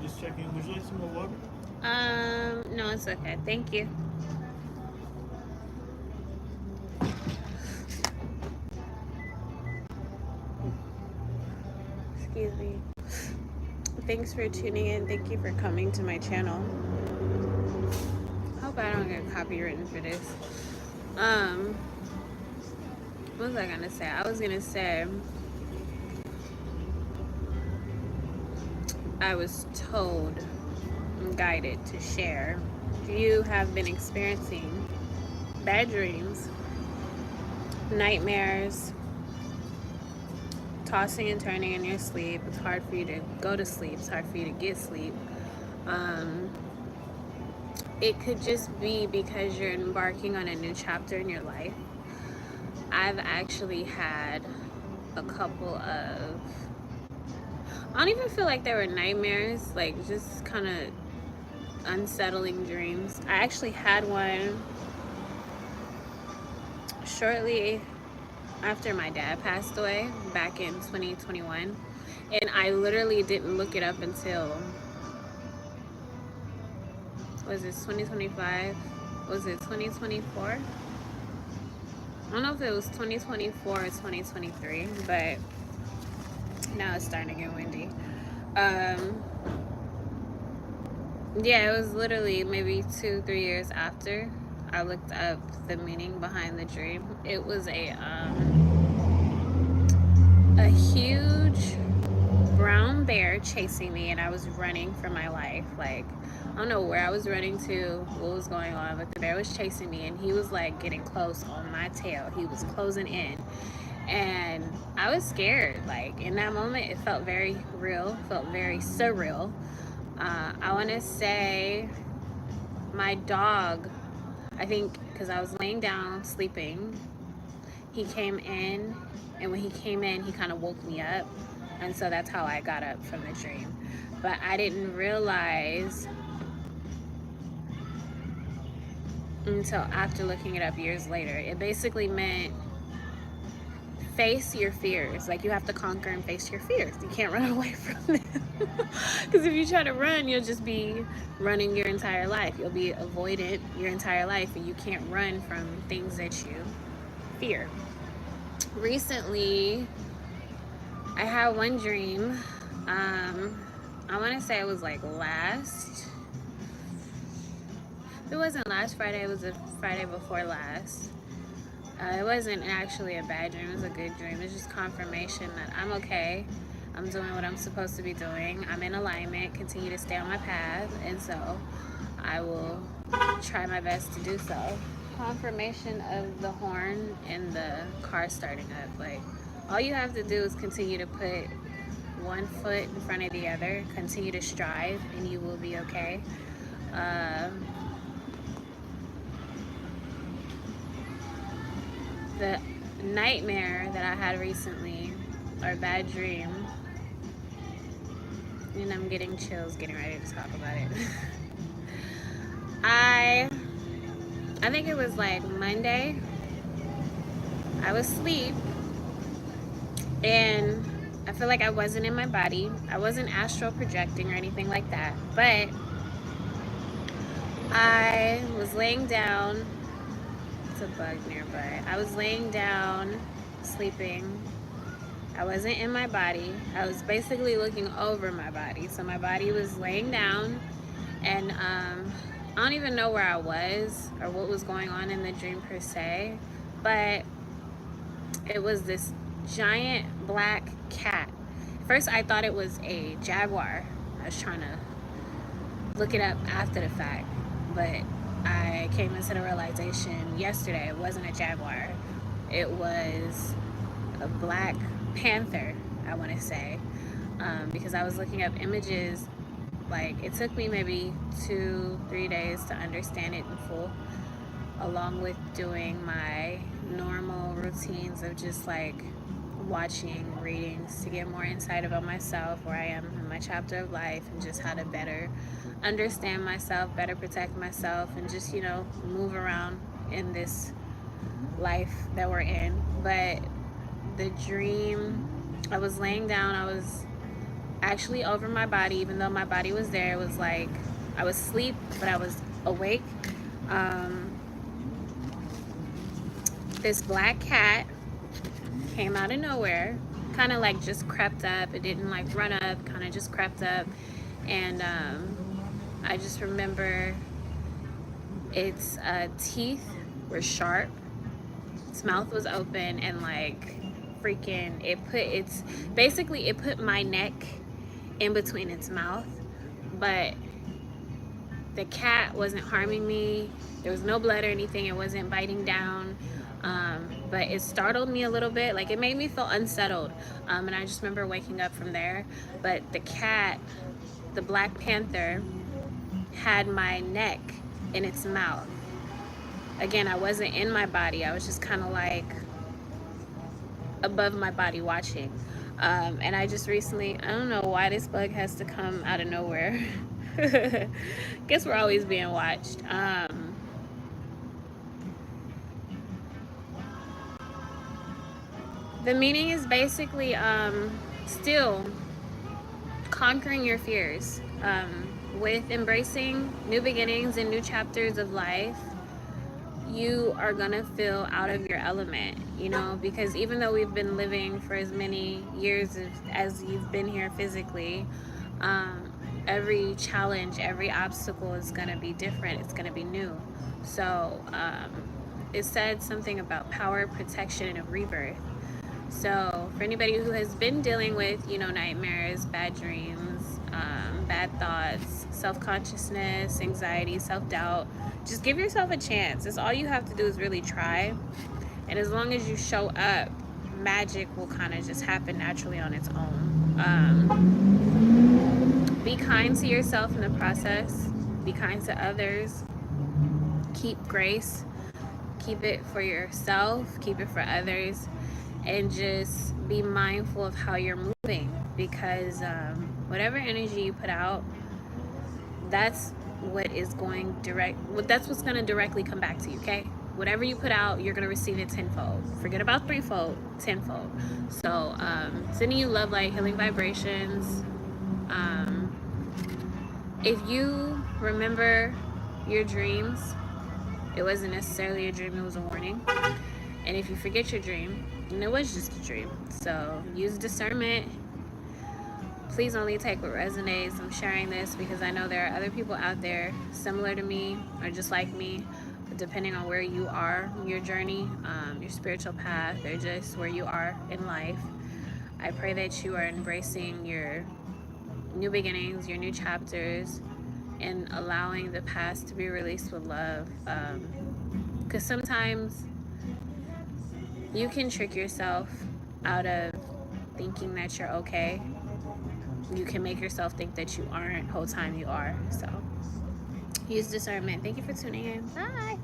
Just checking. Would you like some more water? No, it's okay. Thank you. Excuse me. Thanks for tuning in. Thank you for coming to my channel. Hope I don't get copywritten for this. Um, what was I gonna say? I was gonna say I was told and guided to share. If you have been experiencing bad dreams, nightmares, tossing and turning in your sleep, it's hard for you to go to sleep, it's hard for you to get sleep. Um, it could just be because you're embarking on a new chapter in your life. I've actually had a couple of, I don't even feel like they were nightmares, like just kind of unsettling dreams. I actually had one shortly after my dad passed away back in 2021, and I literally didn't look it up until, was it 2025? Was it 2024? I don't know if it was 2024 or 2023, but now it's starting to get windy. Yeah, it was literally maybe 2-3 years after I looked up the meaning behind the dream. It was a huge brown bear chasing me, and I was running for my life. Like, I don't know where I was running to, what was going on, but the bear was chasing me, and he was like getting close on my tail. He was closing in, and I was scared. Like, in that moment, it felt very real, felt very surreal. I want to say my dog, I think because I was laying down sleeping, he came in, and when he came in, he kind of woke me up, and so that's how I got up from the dream. But I didn't realize until after looking it up years later. It basically meant face your fears. Like, you have to conquer and face your fears. You can't run away from them. Because if you try to run, you'll just be running your entire life. You'll be avoidant your entire life, and you can't run from things that you fear. Recently, I had one dream. I want to say it was like last. It wasn't last Friday. It was the Friday before last. It wasn't actually a bad dream. It was a good dream. It's just confirmation that I'm okay. I'm doing what I'm supposed to be doing. I'm in alignment. Continue to stay on my path, and so I will try my best to do so. Confirmation of the horn and the car starting up. Like, all you have to do is continue to put one foot in front of the other, continue to strive, and you will be okay. The nightmare that I had recently, or bad dream, and I'm getting chills getting ready to talk about it. I think it was like Monday. I was asleep, and I feel like I wasn't in my body. I wasn't astral projecting or anything like that, but I was laying down. It's a bug nearby. I was laying down, sleeping. I wasn't in my body. I was basically looking over my body. So my body was laying down, and I don't even know where I was or what was going on in the dream per se, but it was this giant black cat. First, I thought it was a jaguar. I was trying to look it up after the fact, but I came into the realization yesterday it wasn't a jaguar. It was a black panther, I want to say, because I was looking up images. Like, it took me maybe 2-3 days to understand it in full, along with doing my normal routines of just like watching readings to get more insight about myself, where I am in my chapter of life, and just how to better understand myself, better protect myself, and just, move around in this life that we're in. But the dream, I was laying down, I was actually over my body, even though my body was there. It was like I was asleep, but I was awake. This black cat came out of nowhere, kind of like just crept up. It didn't like run up, kind of just crept up. And I just remember its teeth were sharp, its mouth was open, and like freaking it put my neck in between its mouth. But the cat wasn't harming me. There was no blood or anything. It wasn't biting down. But it startled me a little bit. Like, it made me feel unsettled. And I just remember waking up from there. But the cat, the Black Panther, had my neck in its mouth. Again, I wasn't in my body. I was just kind of like above my body watching. And I just recently, I don't know why this bug has to come out of nowhere. Guess we're always being watched. The meaning is basically still conquering your fears, with embracing new beginnings and new chapters of life. You are gonna feel out of your element, you know, because even though we've been living for as many years as you've been here physically, every challenge, every obstacle is gonna be different. It's gonna be new. So it said something about power, protection, and a rebirth. So for anybody who has been dealing with, you know, nightmares, bad dreams, bad thoughts, self-consciousness, anxiety, self-doubt, just give yourself a chance. That's all you have to do is really try. And as long as you show up, magic will kind of just happen naturally on its own. Be kind to yourself in the process. Be kind to others. Keep grace. Keep it for yourself. Keep it for others. And just be mindful of how you're moving, because whatever energy you put out, that's what is going that's what's going to directly come back to you. Okay, whatever you put out, you're going to receive it tenfold. Forget about threefold, tenfold. So sending you love, light, healing vibrations. If you remember your dreams, it wasn't necessarily a dream, it was a warning. And if you forget your dream, and it was just a dream, so use discernment. Please only take what resonates. I'm sharing this because I know there are other people out there similar to me or just like me, but depending on where you are, your journey, your spiritual path, or just where you are in life, I pray that you are embracing your new beginnings, your new chapters, and allowing the past to be released with love. Because sometimes you can trick yourself out of thinking that you're okay. You can make yourself think that you aren't, whole time you are. So use discernment. Thank you for tuning in. Bye.